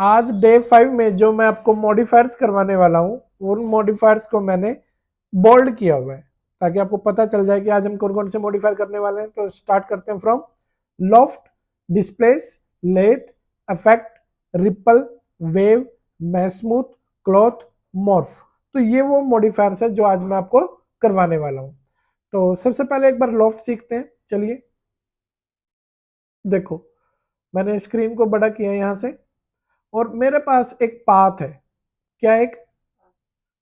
आज डे 5 में जो मैं आपको मॉडिफायर्स करवाने वाला हूँ, उन मॉडिफायर्स को मैंने बोल्ड किया हुआ है ताकि आपको पता चल जाए कि आज हम कौन कौन से मॉडिफायर करने वाले हैं। तो स्टार्ट करते हैं from loft, displace, lathe, affect, ripple, wave, mesh smooth, cloth, morph. तो ये वो मॉडिफायर्स है जो आज मैं आपको करवाने वाला हूँ। तो सबसे पहले एक बार लॉफ्ट सीखते हैं। चलिए देखो, मैंने स्क्रीन को बड़ा किया यहाँ से और मेरे पास एक पाथ है। क्या एक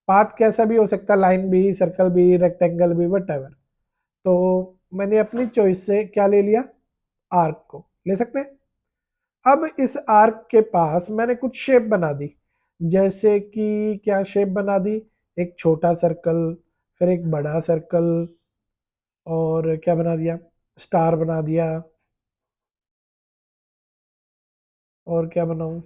पाथ कैसा भी हो सकता है, लाइन भी, सर्कल भी, रेक्टेंगल भी, वट। तो मैंने अपनी चॉइस से क्या ले लिया, आर्क को ले सकते हैं। अब इस आर्क के पास मैंने कुछ शेप बना दी, जैसे कि क्या शेप बना दी, एक छोटा सर्कल, फिर एक बड़ा सर्कल, और क्या बना दिया, स्टार बना दिया। और क्या बनाऊं,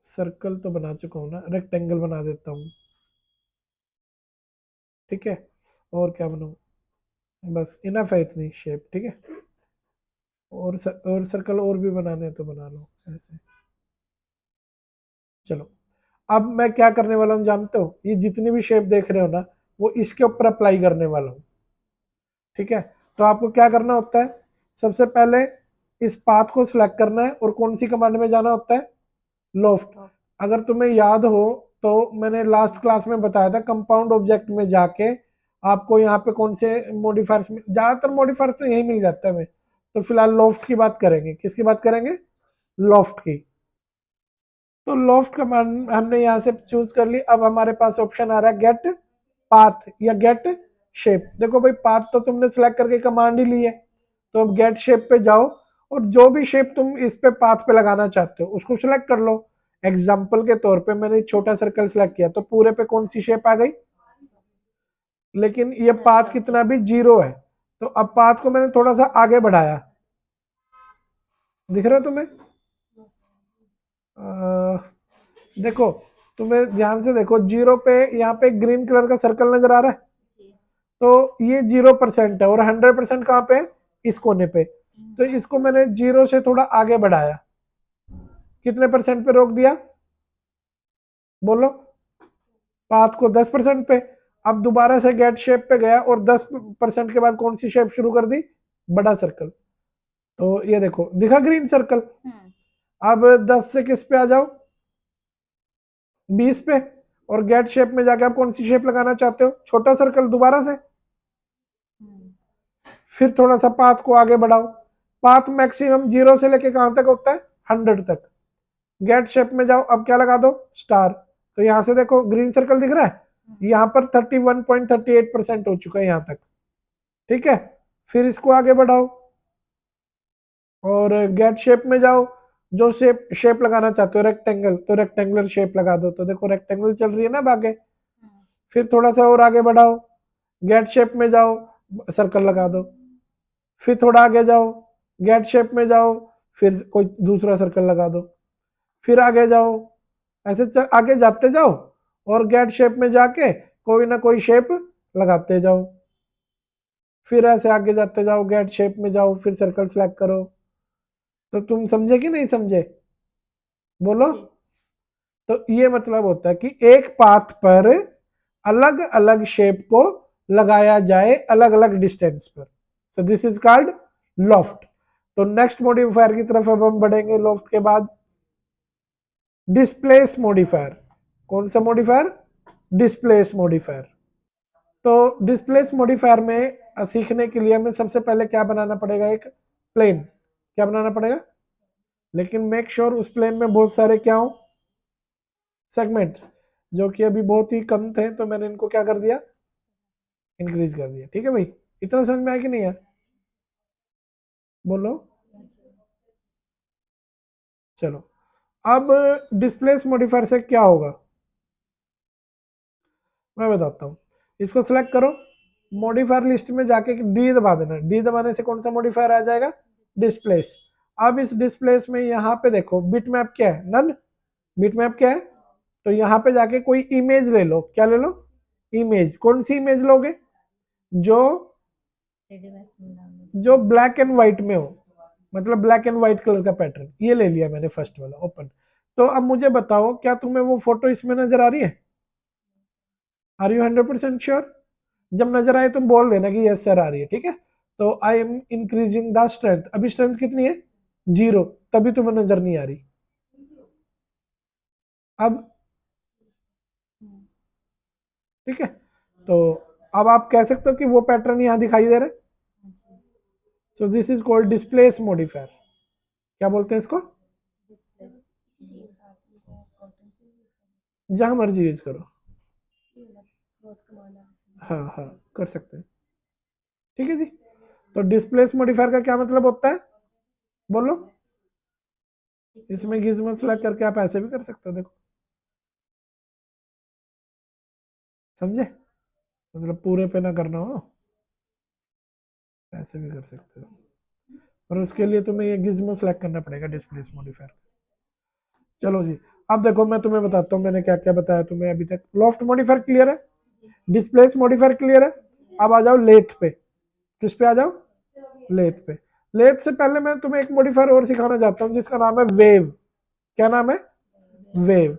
सर्कल तो बना चुका हूं ना, रेक्टेंगल बना देता हूं। ठीक है, और क्या बनाऊं, बस इनफ है इतनी शेप। ठीक है, और सर्कल और भी बनाने हैं तो बना लो ऐसे। चलो, अब मैं क्या करने वाला हूँ जानते हो, ये जितनी भी शेप देख रहे हो ना, वो इसके ऊपर अप्लाई करने वाला हूँ। ठीक है, तो आपको क्या करना होता है, सबसे पहले इस पाथ को सिलेक्ट करना है और कौन सी कमांड में जाना होता है, लोफ्ट। अगर तुम्हें याद हो तो मैंने लास्ट क्लास में बताया था, कंपाउंड ऑब्जेक्ट में जाके आपको यहाँ पे कौन से मॉडिफायर्स, ज्यादातर मॉडिफायर्स तो यही मिल जाता है हमें। तो फिलहाल लोफ्ट की बात करेंगे, किसकी बात करेंगे, लोफ्ट की। तो लोफ्ट कमांड हमने यहाँ से चूज कर ली। अब हमारे पास ऑप्शन आ रहा है गेट पाथ या गेट शेप। देखो भाई, पाथ तो तुमने सिलेक्ट करके कमांड ही ली है, तो अब गेट शेप पे जाओ और जो भी शेप तुम इस पे पाथ पे लगाना चाहते हो उसको सिलेक्ट कर लो। एग्जाम्पल के तौर पे मैंने छोटा सर्कल सिलेक्ट किया तो पूरे पे कौन सी शेप आ गई, लेकिन ये पाथ कितना भी 0 है। तो अब पाथ को मैंने थोड़ा सा आगे बढ़ाया, दिख रहा है तुम्हें, देखो, तुम्हें ध्यान से देखो, 0 पे यहाँ पे ग्रीन कलर का सर्कल नजर आ रहा है। तो ये 0% है और 100% कहाँ पे है, इस कोने पे। तो इसको मैंने 0 से थोड़ा आगे बढ़ाया, कितने परसेंट पे रोक दिया, बोलो, पाथ को 10% पे। अब दोबारा से गेट शेप पे गया और 10% के बाद कौन सी शेप शुरू कर दी, बड़ा सर्कल। तो ये देखो दिखा ग्रीन सर्कल। अब 10 से किस पे आ जाओ, 20 पे, और गेट शेप में जाके आप कौन सी शेप लगाना चाहते हो, छोटा सर्कल दोबारा से। फिर थोड़ा सा पाथ को आगे बढ़ाओ, पाथ मैक्सिमम 0 से लेके कहां तक होता है, 100 तक। गेट शेप में जाओ, अब क्या लगा दो, स्टार। तो यहां से देखो ग्रीन सर्कल दिख रहा है, यहाँ पर 31.38% हो चुका है यहाँ तक। ठीक है, फिर इसको आगे बढ़ाओ और गेट शेप में जाओ, जो शेप शेप लगाना चाहते हो, रेक्टेंगल, तो रेक्टेंगुलर शेप लगा दो। तो देखो रेक्टेंगल चल रही है ना आगे। फिर थोड़ा सा और आगे बढ़ाओ, गेट शेप में जाओ, सर्कल लगा दो। फिर थोड़ा आगे जाओ, गेट शेप में जाओ, फिर कोई दूसरा सर्कल लगा दो। फिर आगे जाओ, ऐसे आगे जाते जाओ और गेट शेप में जाके कोई ना कोई शेप लगाते जाओ। फिर ऐसे आगे जाते जाओ, गेट शेप में जाओ, फिर सर्कल सेलेक्ट करो। तो तुम समझे कि नहीं समझे, बोलो। तो ये मतलब होता है कि एक पाथ पर अलग अलग शेप को लगाया जाए, अलग अलग डिस्टेंस पर। So this is called loft. तो नेक्स्ट मॉडिफायर की तरफ अब हम बढ़ेंगे लॉफ्ट के बाद, डिस्प्लेस मॉडिफायर। कौन सा मॉडिफायर, डिस्प्लेस मॉडिफायर। तो डिस्प्लेस मॉडिफायर में सीखने के लिए हमें सबसे पहले क्या बनाना पड़ेगा, एक प्लेन। क्या बनाना पड़ेगा, लेकिन मेक श्योर उस प्लेन में बहुत सारे क्या हो, सेगमेंट्स, जो कि अभी बहुत ही कम थे, तो मैंने इनको क्या कर दिया, इंक्रीज कर दिया। ठीक है भाई, इतना समझ में आया कि नहीं है, बोलो। चलो, अब डिस्प्लेस मॉडिफायर से क्या होगा मैं बताता हूँ। इसको सिलेक्ट करो, मॉडिफायर लिस्ट में जाके डी दबा देना। डी दबाने से कौन सा मॉडिफायर आ जाएगा, डिस्प्लेस। अब इस डिस्प्लेस में यहाँ पे देखो बिट मैप क्या है, नन। बिट मैप क्या है, तो यहाँ पे जाके कोई इमेज ले लो। क्या ले लो, इमेज। कौन सी इमेज लोगे, जो जो ब्लैक एंड व्हाइट में हो। मतलब ब्लैक एंड व्हाइट कलर का पैटर्न, ये ले लिया मैंने फर्स्ट वाला ओपन। तो अब मुझे बताओ क्या तुम्हें वो फोटो इसमें नजर आ रही है? Are you 100% sure? जब नजर आए तुम बोल देना कि यस सर आ रही है, ठीक है। तो I am increasing the strength, अभी स्ट्रेंथ कितनी है? 0, तभी तुम्हें नजर नहीं आ रही। अब ठीक है, तो अब आप कह सकते हो कि वो पैटर्न यहां दिखाई दे रहा है। So this is called displace modifier. क्या बोलते हैं इसको? जहां मर्जी यूज करो, हाँ हाँ कर सकते हैं, ठीक है जी। तो डिस्प्लेस मॉडिफायर का क्या मतलब होता है, बोलो? इसमें गिज्मो सेलेक्ट करके आप ऐसे भी कर सकते हो, देखो, समझे? मतलब पूरे पे ना करना हो, ऐसे भी कर सकते हो, और उसके लिए तुम्हें ये गिज्मो सेलेक्ट करना पड़ेगा डिस्प्लेस मॉडिफायर। चलो जी, अब देखो मैं तुम्हें बताता हूँ मैंने क्या क्या बताया तुम्हें अभी तक। लॉफ्ट मॉडिफायर क्लियर है, डिस्प्लेस मॉडिफायर क्लियर है। अब आ जाओ लेथ पे। किस पे आ जाओ? लेथ पे। लेथ से पहले मैं तुम्हें एक मॉडिफायर और सिखाना चाहता हूँ जिसका नाम है वेव। क्या नाम है? वेव।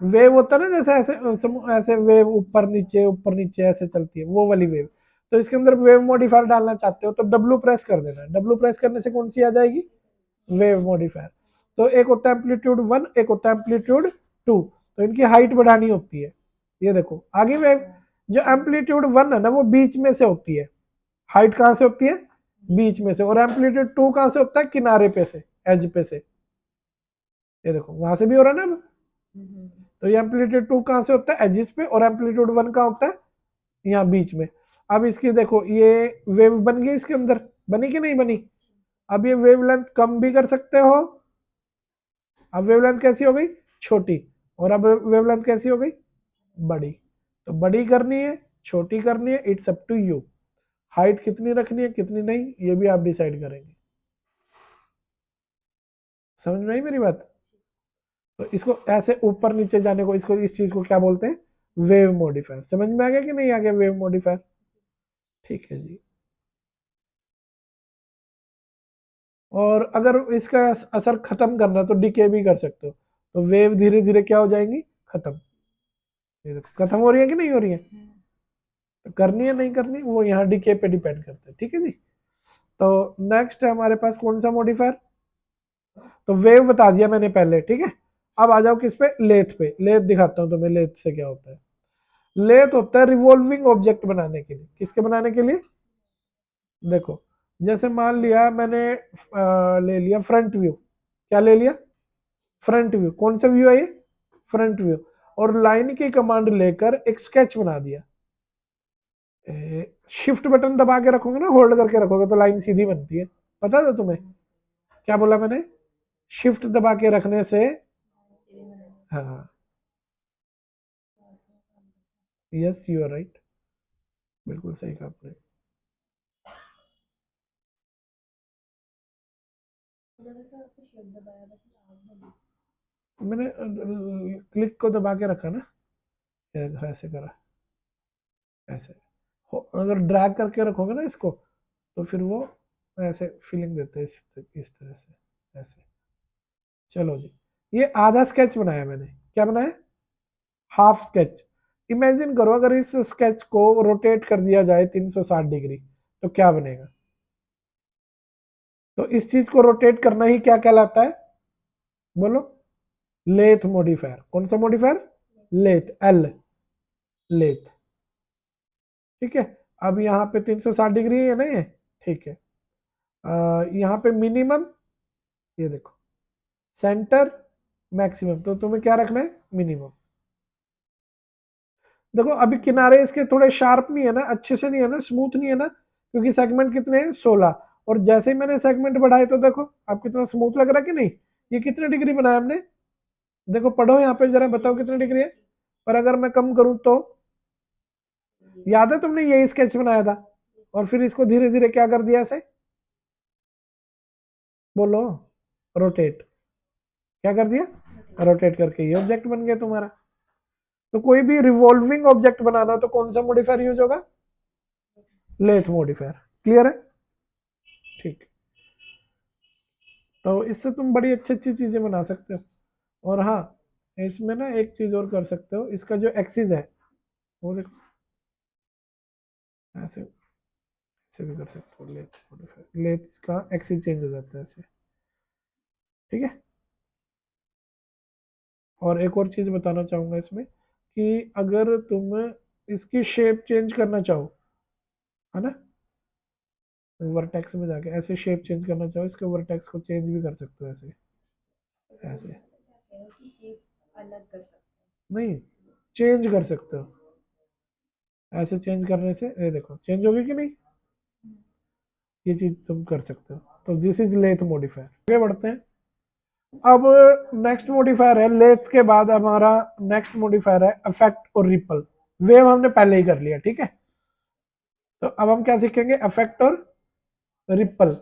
वेव होता है ना, जैसे ऐसे ऐसे वेव ऊपर नीचे ऐसे चलती है, वो वाली वेव। तो इसके अंदर वेव मॉडिफायर डालना चाहते हो तो डब्लू प्रेस कर देना है। डब्लू प्रेस करने से कौन सी आ जाएगी? Wave modifier. तो एक होता है एम्पलीट्यूड 1, एक होता है एम्पलीट्यूड 2। तो इनकी हाइट बढ़ानी होती है। ये देखो आगे वेव, जो एम्पलीट्यूड 1 है ना वो बीच में से होती है। हाइट कहां से होती है? बीच में से। और एम्पलीट्यूड 2 कहां से होता है? किनारे पे से, एज पे से। ये देखो वहां से भी हो रहा है ना अब। तो ये एम्पलीट्यूड 2 कहां से होता है? एजिस पे। और एम्पलीट्यूड 1 कहां होता है? यहाँ बीच में। अब इसकी देखो ये वेव बन गई, इसके अंदर बनी कि नहीं बनी? अब ये वेवलेंथ कम भी कर सकते हो। अब वेवलेंथ कैसी हो गई? छोटी। और अब वेवलेंथ कैसी हो गई? बड़ी। तो बड़ी करनी है, छोटी करनी है, it's up to you. Height कितनी रखनी है कितनी नहीं, ये भी आप डिसाइड करेंगे। समझ में आई मेरी बात? तो इसको ऐसे ऊपर नीचे जाने को, इसको इस चीज को क्या बोलते हैं? Wave modifier. समझ में आ गया कि नहीं आ गया वेव मॉडिफायर? ठीक है जी। और अगर इसका असर खत्म करना है तो डीके भी कर सकते हो। तो वेव धीरे धीरे क्या हो जाएंगी? खत्म। ये देखो खत्म हो रही है कि नहीं हो रही है? तो करनी है नहीं करनी वो यहाँ डीके पे डिपेंड करता है, ठीक है जी। तो नेक्स्ट है हमारे पास कौन सा मॉडिफायर? तो वेव बता दिया मैंने पहले, ठीक है। अब आ जाओ किस पे? लेथ पे। लेथ दिखाता हूँ तुम्हें लेथ से क्या होता है। लेथ होता है रिवॉल्विंग ऑब्जेक्ट बनाने के लिए। किसके बनाने के लिए? देखो जैसे मान लिया मैंने ले लिया फ्रंट व्यू। क्या ले लिया? Front view. कौन सा व्यू है ये? Front view. और लाइन की कमांड लेकर एक स्केच बना दिया। शिफ्ट बटन दबा के रखोगे ना, होल्ड करके रखोगे तो लाइन सीधी बनती है। पता था तुम्हें? क्या बोला मैंने? शिफ्ट दबा के रखने से, हाँ, यस यू आर राइट, बिल्कुल सही कहा आपने। मैंने क्लिक को दबा के रखा ना, ऐसे करा, ऐसे। अगर ड्रैग करके रखोगे ना इसको तो फिर वो ऐसे फीलिंग देते हैं, इस तरह से ऐसे। चलो जी, ये आधा स्केच बनाया मैंने। क्या बनाया? Half sketch. इमेजिन करो अगर इस स्केच को रोटेट कर दिया जाए 360 डिग्री तो क्या बनेगा? तो इस चीज को रोटेट करना ही क्या कहलाता है? बोलो। Lathe modifier. कौन सा मॉडिफायर? Lathe, L, lathe. ठीक है। अब यहाँ पे 360 डिग्री है ना ये, ठीक है। यहाँ पे मिनिमम, ये देखो, सेंटर, मैक्सिमम। तो तुम्हें क्या रखना है? मिनिमम। देखो अभी किनारे इसके थोड़े शार्प नहीं है ना, अच्छे से नहीं है ना, स्मूथ नहीं है ना, क्योंकि सेगमेंट कितने हैं? 16। और जैसे ही मैंने सेगमेंट बढ़ाए तो देखो अब कितना स्मूथ लग रहा है कि नहीं। ये कितने डिग्री बनाया हमने? देखो पढ़ो यहाँ पे जरा, बताओ कितने डिग्री है। पर अगर मैं कम करूं तो? याद है तुमने यही स्केच बनाया था और फिर इसको धीरे धीरे क्या कर दिया ऐसे? बोलो। रोटेट। क्या कर दिया? रोटेट करके ये ऑब्जेक्ट बन गया तुम्हारा। तो कोई भी रिवॉल्विंग ऑब्जेक्ट बनाना तो कौन सा मॉडिफायर यूज होगा? Lathe modifier. क्लियर है? ठीक। तो इससे तुम बड़ी अच्छी अच्छी चीजें बना सकते हो। और हाँ, इसमें ना एक चीज और कर सकते हो, इसका जो एक्सिस है वो देखो, ऐसे ऐसे भी कर सकते हो, लेथ लेथ का एक्सिस चेंज हो जाता है ऐसे। ठीक है। और एक और चीज बताना चाहूंगा इसमें कि अगर तुम इसकी शेप चेंज करना चाहो, है ना, वर्टेक्स में जाके ऐसे शेप चेंज करना चाहो, इसके वर्टेक्स को चेंज भी कर सकते हो ऐसे, ऐसे नहीं, चेंज कर सकते हो। ऐसे चेंज करने से ये देखो चेंज होगी कि नहीं, ये चीज तुम कर सकते हो। तो दिस इज लेथ मॉडिफायर। आगे बढ़ते हैं। अब नेक्स्ट मॉडिफायर है लेथ के बाद हमारा, नेक्स्ट मॉडिफायर है अफेक्ट और रिपल। वेव हमने पहले ही कर लिया, ठीक है। तो अब हम क्या सीखेंगे, अफेक्ट और रिपल।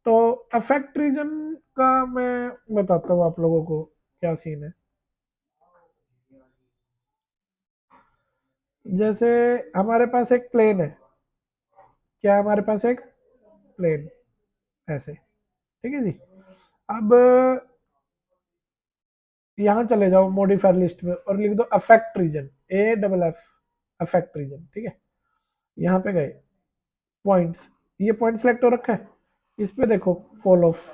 तो अफेक्ट रीजन का मैं बताता हूँ आप लोगों को क्या सीन है। जैसे हमारे पास एक प्लेन है, क्या है हमारे पास एक प्लेन, ऐसे, ठीक है जी। अब यहाँ चले जाओ मॉडिफायर लिस्ट में और लिख दो affect region, A double F, affect region, ठीक है। यहाँ पे गए पॉइंट्स, ये पॉइंट सेलेक्ट हो रखा है, इस पे देखो फॉल ऑफ।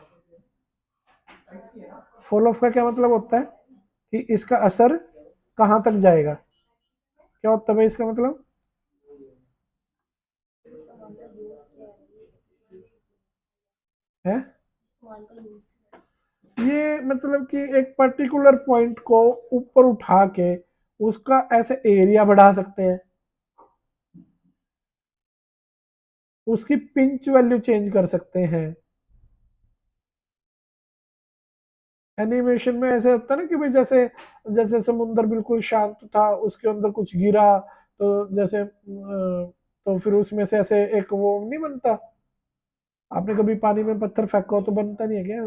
फॉल ऑफ का क्या मतलब होता है कि इसका असर कहाँ तक जाएगा, क्या होता है भाई इसका मतलब, है ये मतलब कि एक पर्टिकुलर पॉइंट को ऊपर उठा के उसका ऐसे एरिया बढ़ा सकते हैं, उसकी पिंच वैल्यू चेंज कर सकते हैं। एनिमेशन में ऐसे होता है ना कि भाई जैसे, जैसे समुंदर बिल्कुल शांत था, उसके अंदर कुछ गिरा, तो जैसे तो फिर उसमें से ऐसे एक वो नहीं बनता, आपने कभी पानी में पत्थर फेंका हो तो बनता नहीं है क्या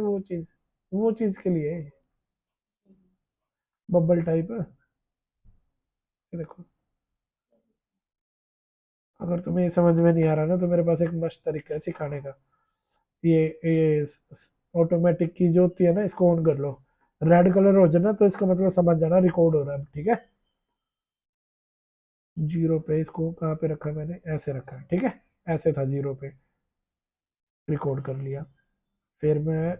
वो चीज के लिए बबल टाइप है। ये देखो, अगर तुम्हें ये समझ में नहीं आ रहा ना तो मेरे पास एक मस्त तरीका है सिखाने का। ये ऑटोमेटिक की जो होती है ना, इसको ऑन कर लो, रेड कलर हो जाए ना तो इसका मतलब समझ जाना रिकॉर्ड हो रहा है, ठीक है। जीरो पे इसको कहाँ पे रखा है मैंने, ऐसे रखा है, ठीक है। ऐसे था जीरो पे, रिकॉर्ड कर लिया। फिर मैं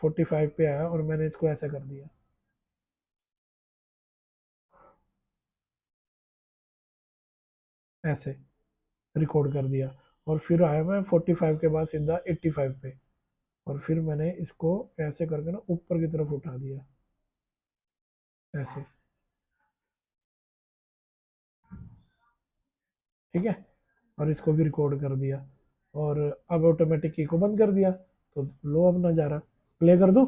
45 पे आया और मैंने इसको ऐसा कर दिया, ऐसे रिकॉर्ड कर दिया। और फिर आया मैं 45 के बाद सीधा 85 पे, और फिर मैंने इसको ऐसे करके ना ऊपर की तरफ उठा दिया, ऐसे, ठीक है। और इसको भी रिकॉर्ड कर दिया, और अब ऑटोमेटिक की को बंद कर दिया, तो लो अब नज़ारा, प्ले कर दूं,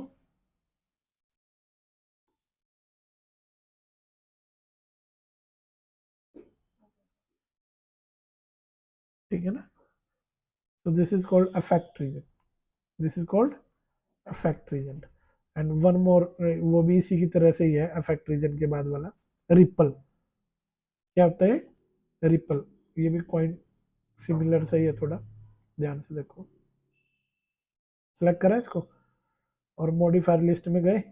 ठीक है ना। तो this is called affect region, this is called affect region. And one more, वो भी इसी की तरह से ही है अफेक्ट रीजन के बाद वाला, रिपल। क्या होता है रिपल, ये भी पॉइंट सिमिलर सही है थोड़ा, ध्यान से देखो। सेलेक्ट करा इसको और मॉडिफायर लिस्ट में गए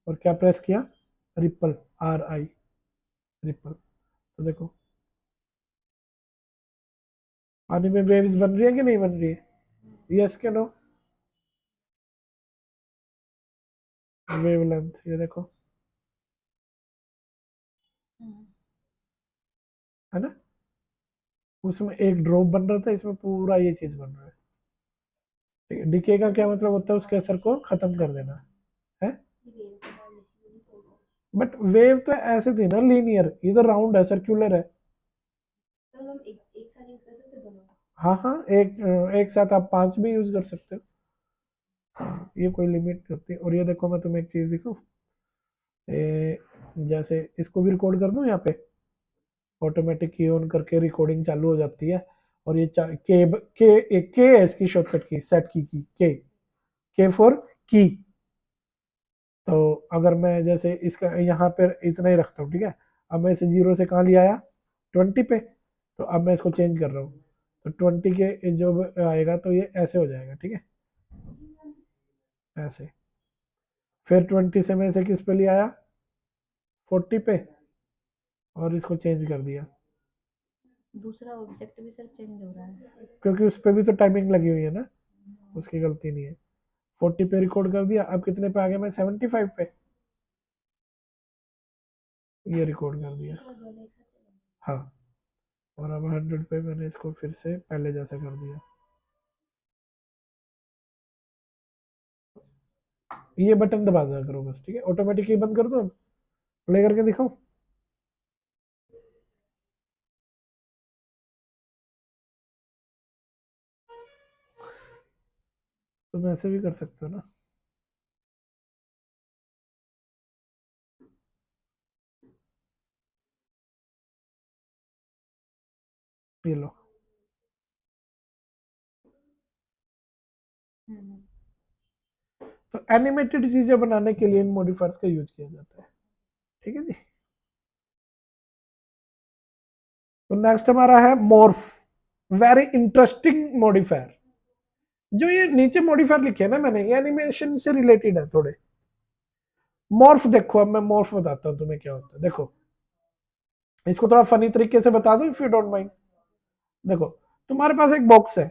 और क्या प्रेस किया, रिपल, आर आई, रिपल। तो देखो पानी में वेव्स बन रही है कि नहीं बन रही है, यस के नो, वेव लेंथ ये देखो, है ना। उसमें एक ड्रॉप बन रहा था, इसमें पूरा ये चीज बन रहा है, ठीक है। डीके का क्या मतलब होता है, उसके असर को खत्म कर देना है। बट वेव तो ऐसे थी ना लीनियर, इधर राउंड है, सर्कुलर है। हाँ हाँ, एक साथ आप 5 भी यूज कर सकते हो, ये कोई लिमिट होती है। और ये देखो मैं तुम्हें एक चीज दिखाऊं, जैसे इसको भी रिकॉर्ड कर दूं यहाँ पे, ऑटोमेटिक की ऑन करके रिकॉर्डिंग चालू हो जाती है। और ये के के है इसकी शॉर्टकट की, सेट की के फॉर की। तो अगर मैं जैसे इसका यहाँ पर इतना ही रखता हूँ, ठीक है। अब मैं इसे जीरो से कहाँ लिया आया, 20 पे। तो अब मैं इसको चेंज कर रहा हूँ, तो 20 के जो आएगा तो ये ऐसे हो जाएगा, ठीक है, ऐसे। फिर 20 से मैं इसे किस पे ले आया, 40 पे, और इसको चेंज कर दिया। दूसरा ऑब्जेक्ट भी सर चेंज हो रहा है क्योंकि उस पर भी तो टाइमिंग लगी हुई है ना, उसकी गलती नहीं है। 40 पे रिकॉर्ड कर दिया, अब कितने पे आ गया मैं, 75 पे, ये रिकॉर्ड कर दिया। हाँ, और अब 100 पे मैंने इसको फिर से पहले जैसा कर दिया। ये बटन दबा दिया करो बस, ठीक है। ऑटोमेटिकली बंद कर दो, प्ले करके दिखाओ। तुम ऐसे भी कर सकते हो ना। ये लो। तो एनिमेटेड चीजें बनाने के लिए इन मॉडिफायर्स का यूज किया जाता है, ठीक है जी। तो नेक्स्ट हमारा है मॉर्फ, वेरी इंटरेस्टिंग मॉडिफायर। जो ये नीचे मॉडिफायर लिखे है ना मैंने, ये एनिमेशन से रिलेटेड है थोड़े। मॉर्फ देखो, अब मैं मॉर्फ बताता हूँ तुम्हें क्या होता है। देखो, इसको थोड़ा फनी तरीके से बता दूं इफ यू डोंट माइंड। देखो, तुम्हारे पास एक बॉक्स है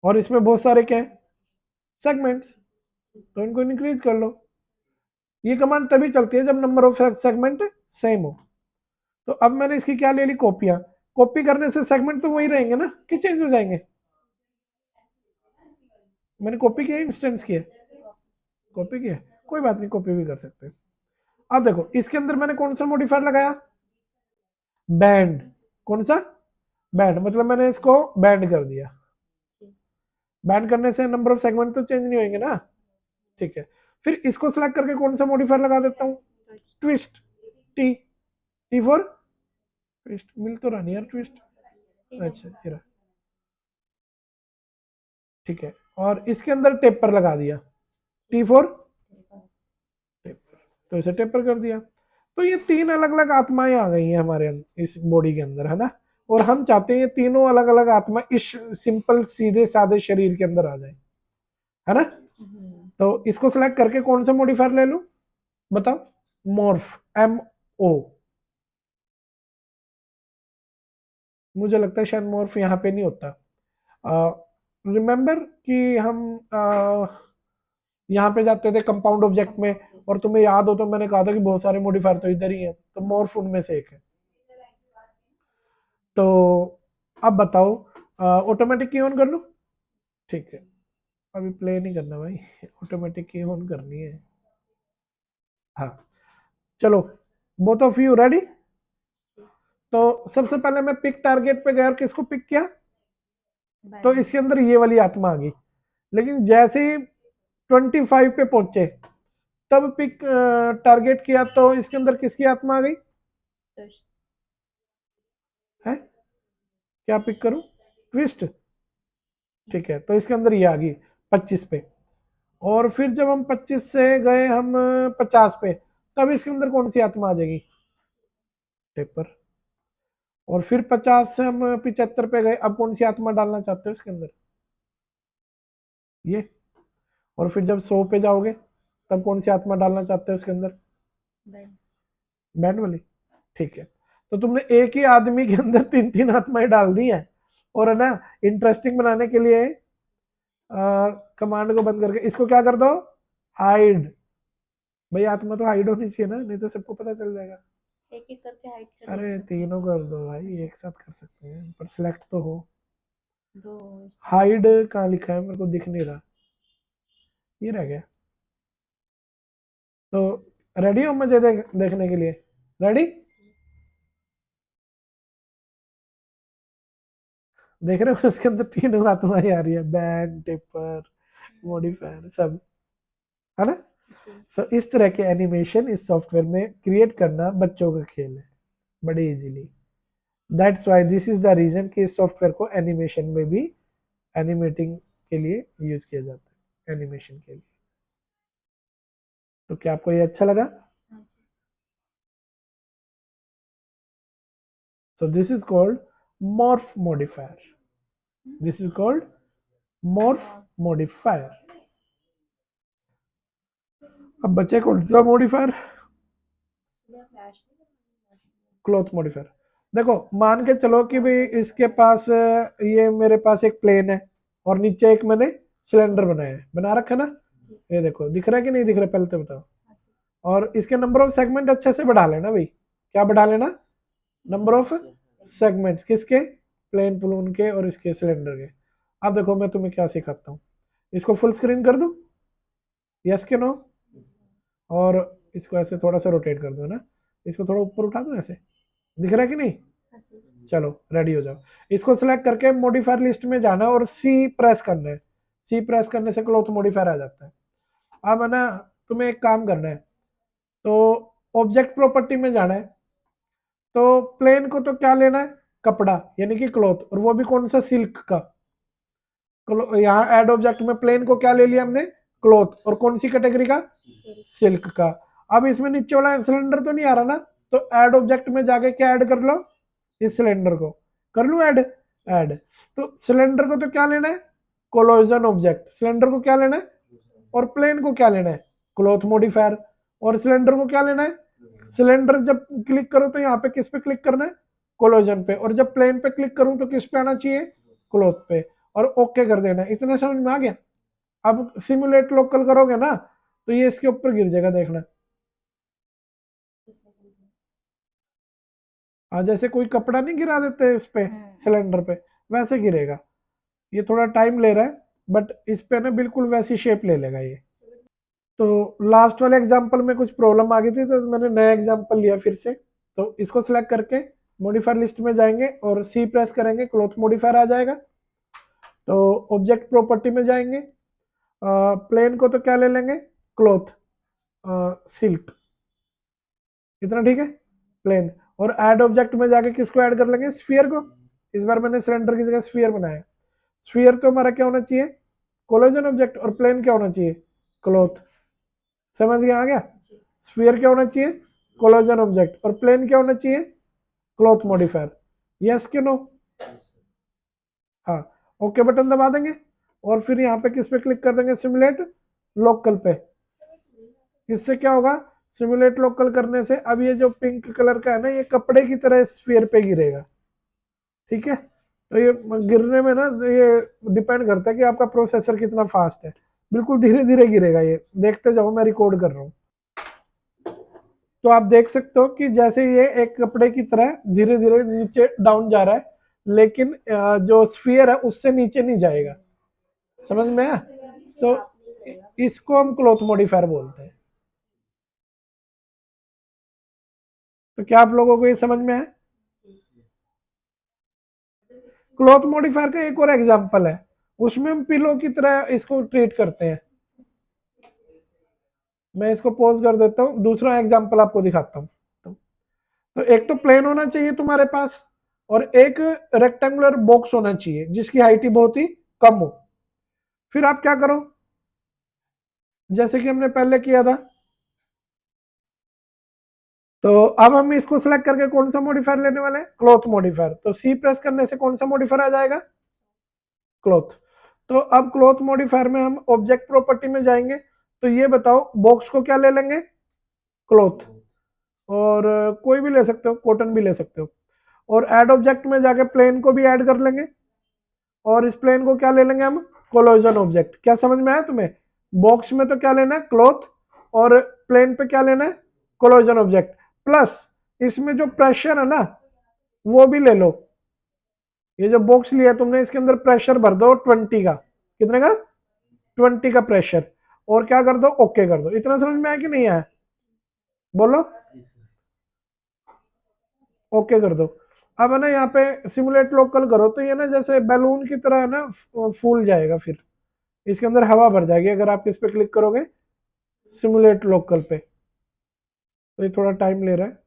और इसमें बहुत सारे क्या है, सेगमेंट्स। तो इनको इंक्रीज कर लो। ये कमांड तभी चलती है जब नंबर ऑफ सेगमेंट सेम हो। तो अब मैंने इसकी क्या ले ली, कॉपियां। कॉपी करने से सेगमेंट तो वही रहेंगे ना, कि चेंज हो जाएंगे। मैंने कॉपी किया, इंस्टेंस किया, कॉपी किया, कोई बात नहीं, कॉपी भी कर सकते हैं। अब देखो, इसके अंदर मैंने कौन सा मॉडिफायर लगाया, बैंड। कौन सा, बैंड, मतलब मैंने इसको बैंड कर दिया। बैंड करने से नंबर ऑफ सेगमेंट तो चेंज नहीं होंगे ना, ठीक है। फिर इसको सिलेक्ट करके कौन सा मॉडिफायर लगा देता हूँ, twist. T, T for twist. मिल तो रहा नहीं यार ट्विस्ट, अच्छा ये रहा, ठीक है। और इसके अंदर टेपर लगा दिया, टी फॉर टेपर, तो इसे टेपर कर दिया। तो ये तीन अलग अलग आत्माएं आ गई हैं हमारे इस बॉडी के अंदर, है ना। और हम चाहते हैं ये तीनों अलग अलग आत्मा इस सिंपल सीधे सादे शरीर के अंदर आ जाए, है ना। तो इसको सिलेक्ट करके कौन सा मॉडिफायर ले लूं, बताओ, मॉर्फ, एम ओ। मुझे लगता है शायद मॉर्फ यहाँ पे नहीं होता। रिमेंबर कि हम यहाँ पे जाते थे कंपाउंड ऑब्जेक्ट में, और तुम्हें याद हो तो मैंने कहा था कि बहुत सारे मॉडिफायर तो इधर ही है, तो मॉर्फ उनमें से एक है। तो अब बताओ, ऑटोमेटिक की ऑन कर लूं, ठीक है। अभी प्ले नहीं करना भाई, ऑटोमेटिक की ऑन करनी है। हाँ, चलो, बोथ ऑफ यू रेडी। तो सबसे पहले मैं पिक टारगेट पे गया और किसको पिक किया, तो इसके अंदर ये वाली आत्मा आ गई। लेकिन जैसे ही 25 पे पहुंचे, तब पिक टारगेट किया तो इसके अंदर किसकी आत्मा आ गई है, क्या पिक करूं, ट्विस्ट, ठीक है। तो इसके अंदर ये आ गई 25 पे। और फिर जब हम 25 से गए हम 50 पे, तब इसके अंदर कौन सी आत्मा आ जाएगी, टेपर। और फिर 50 से हम 75 पे गए, अब कौन सी आत्मा डालना चाहते हो इसके अंदर, ये। और फिर जब 100 पे जाओगे, तब कौन सी आत्मा डालना चाहते हो इसके अंदर, बैंड वाली, ठीक है। तो तुमने एक ही आदमी के अंदर तीन तीन आत्माएं डाल दी है। और है ना, इंटरेस्टिंग बनाने के लिए कमांड को बंद करके इसको क्या कर दो, हाइड। भाई आत्मा तो हाइड होनी चाहिए ना, नहीं तो सबको पता चल जाएगा। एक एक करके हाइड कर अरे तीनों कर दो भाई, एक साथ कर सकते हैं, पर सिलेक्ट तो हो। दो हाइड कहाँ लिखा है, मेरे को दिख नहीं रहा, ये रह गया। तो रेडी हो मुझे देखने के लिए, रेडी, देख रहे हो उसके अंदर तीनों आत्माएं आ रही है, बैंड, टेपर, मॉडिफायर, सब, है ना। सो इस तरह के एनिमेशन इस सॉफ्टवेयर में क्रिएट करना बच्चों का खेल है, बड़े easily. That's why this is the reason कि इस सॉफ्टवेयर को एनिमेशन में भी, एनिमेटिंग के लिए यूज किया जाता है, एनिमेशन के लिए। तो क्या आपको ये अच्छा लगा। So this is called morph modifier, this is called morph modifier. अब बचे कौन सा मॉडिफायर? Cloth modifier. देखो मान के चलो कि भाई इसके पास ये मेरे पास एक प्लेन है और नीचे एक मैंने सिलेंडर बनाया है, बना रखा है ना, ये देखो दिख रहा है कि नहीं दिख रहा, पहले तो बताओ। और इसके नंबर ऑफ सेगमेंट अच्छे से बढ़ा लेना भाई, क्या बढ़ा लेना, नंबर ऑफ सेगमेंट्स, किसके, प्लेन बलून के और इसके सिलेंडर के। अब देखो मैं तुम्हें क्या सिखाता हूँ, इसको फुल स्क्रीन कर दूं, यस के नो, और इसको ऐसे थोड़ा सा रोटेट कर दो ना, इसको थोड़ा ऊपर उठा दो, ऐसे दिख रहा है कि नहीं। चलो रेडी हो जाओ, इसको सिलेक्ट करके मॉडिफायर लिस्ट में जाना है और सी प्रेस करना है। सी प्रेस करने से क्लॉथ मॉडिफायर आ जाता है। अब है ना, तुम्हें एक काम करना है, तो ऑब्जेक्ट प्रॉपर्टी में जाना है, तो प्लेन को तो क्या लेना है, कपड़ा यानी कि क्लॉथ, और वो भी कौन सा, सिल्क का। यहाँ ऐड ऑब्जेक्ट में प्लेन को क्या ले लिया हमने, क्लॉथ, और कौन सी कैटेगरी का, सिल्क का। अब इसमें नीचे वाला सिलेंडर तो नहीं आ रहा ना, तो ऐड ऑब्जेक्ट में जाके क्या ऐड कर लो, इस सिलेंडर को कर लूं ऐड। ऐड, तो सिलेंडर को तो क्या लेना है, कोलोजन ऑब्जेक्ट, सिलेंडर को क्या लेना है, और प्लेन को क्या लेना है, क्लॉथ मॉडिफायर, और सिलेंडर को क्या लेना है, सिलेंडर जब क्लिक करो तो यहाँ पे किस पे क्लिक करना है, कोलोजन पे, और जब प्लेन पे क्लिक करूं तो किस पे आना चाहिए, क्लॉथ पे, और ओके कर देना। इतना समझ में आ गया। अब सिमुलेट लोकल करोगे ना तो ये इसके ऊपर गिर जाएगा, देखना। जैसे कोई कपड़ा नहीं गिरा देते उस पे, सिलेंडर पे, वैसे गिरेगा। ये थोड़ा टाइम ले रहा है, बट इस पे ना बिल्कुल वैसी शेप ले लेगा ये। तो लास्ट वाले एग्जांपल में कुछ प्रॉब्लम आ गई थी, तो मैंने नया एग्जांपल लिया फिर से। तो इसको सिलेक्ट करके मॉडिफायर लिस्ट में जाएंगे और सी प्रेस करेंगे, क्लॉथ मॉडिफायर आ जाएगा। तो ऑब्जेक्ट प्रॉपर्टी में जाएंगे, प्लेन को तो क्या ले लेंगे, क्लॉथ, सिल्क, इतना ठीक है, प्लेन। और ऐड ऑब्जेक्ट में जाके किसको ऐड कर लेंगे, स्फीयर को। इस बार मैंने सिलेंडर की जगह स्फीयर बनाया। स्फीयर तो हमारा क्या होना चाहिए, कोलोजन ऑब्जेक्ट, और प्लेन क्या होना चाहिए, क्लॉथ। समझ गया, आ गया। स्फीयर क्या होना चाहिए, कोलोजन ऑब्जेक्ट, और प्लेन क्या होना चाहिए, क्लॉथ मॉडिफायर। यस के नो, हाँ, ओके बटन दबा देंगे, और फिर यहाँ पे किस पे क्लिक कर देंगे, सिमुलेट लोकल पे। इससे क्या होगा, सिमुलेट लोकल करने से अब ये जो पिंक कलर का है ना, ये कपड़े की तरह स्फीयर पे गिरेगा, ठीक है। तो ये गिरने में ना, ये डिपेंड करता है कि आपका प्रोसेसर कितना फास्ट है। बिल्कुल धीरे धीरे गिरेगा ये, देखते जाओ, मैं रिकॉर्ड कर रहा हूँ। तो आप देख सकते हो कि जैसे ये एक कपड़े की तरह धीरे धीरे नीचे डाउन जा रहा है, लेकिन जो स्फीयर है उससे नीचे नहीं जाएगा। समझ में आया। सो इसको हम क्लॉथ मॉडिफायर बोलते हैं। तो क्या आप लोगों को ये समझ में आया। क्लॉथ मॉडिफायर का एक और एग्जांपल है, उसमें हम पिलो की तरह इसको ट्रीट करते हैं। मैं इसको पॉज कर देता हूँ, दूसरा एग्जांपल आपको दिखाता हूँ। तो एक तो प्लेन होना चाहिए तुम्हारे पास, और एक रेक्टेंगुलर बॉक्स होना चाहिए जिसकी हाइट ही बहुत ही कम हो। फिर आप क्या करो, जैसे कि हमने पहले किया था, तो अब हम इसको सिलेक्ट करके कौन सा मॉडिफायर लेने वाले हैं, क्लॉथ मॉडिफायर। तो सी प्रेस करने से कौन सा मॉडिफायर आ जाएगा, क्लॉथ। तो अब क्लॉथ मॉडिफायर में हम ऑब्जेक्ट प्रॉपर्टी में जाएंगे, तो ये बताओ बॉक्स को क्या ले लेंगे, क्लॉथ, और कोई भी ले सकते हो, कॉटन भी ले सकते हो। और ऐड ऑब्जेक्ट में जाके प्लेन को भी ऐड कर लेंगे, और इस प्लेन को क्या ले लेंगे हम, कोलोजन ऑब्जेक्ट। क्या समझ में आया तुम्हें, बॉक्स में तो क्या लेना है, क्लॉथ, और प्लेन पे क्या लेना है, कोलोजन ऑब्जेक्ट। प्लस इसमें जो प्रेशर है ना, वो भी ले लो। ये जो बॉक्स लिया तुमने, इसके अंदर प्रेशर भर दो 20 का, कितने का, 20 का प्रेशर, और क्या कर दो, ओके कर दो। इतना समझ में आया कि नहीं आया, बोलो, ओके कर दो। अब है ना, यहाँ पे सिमुलेट लोकल करो, तो ये ना जैसे बैलून की तरह है ना, फूल जाएगा, फिर इसके अंदर हवा भर जाएगी अगर आप इस पे क्लिक करोगे, सिमुलेट लोकल पे। तो ये थोड़ा टाइम ले रहा है।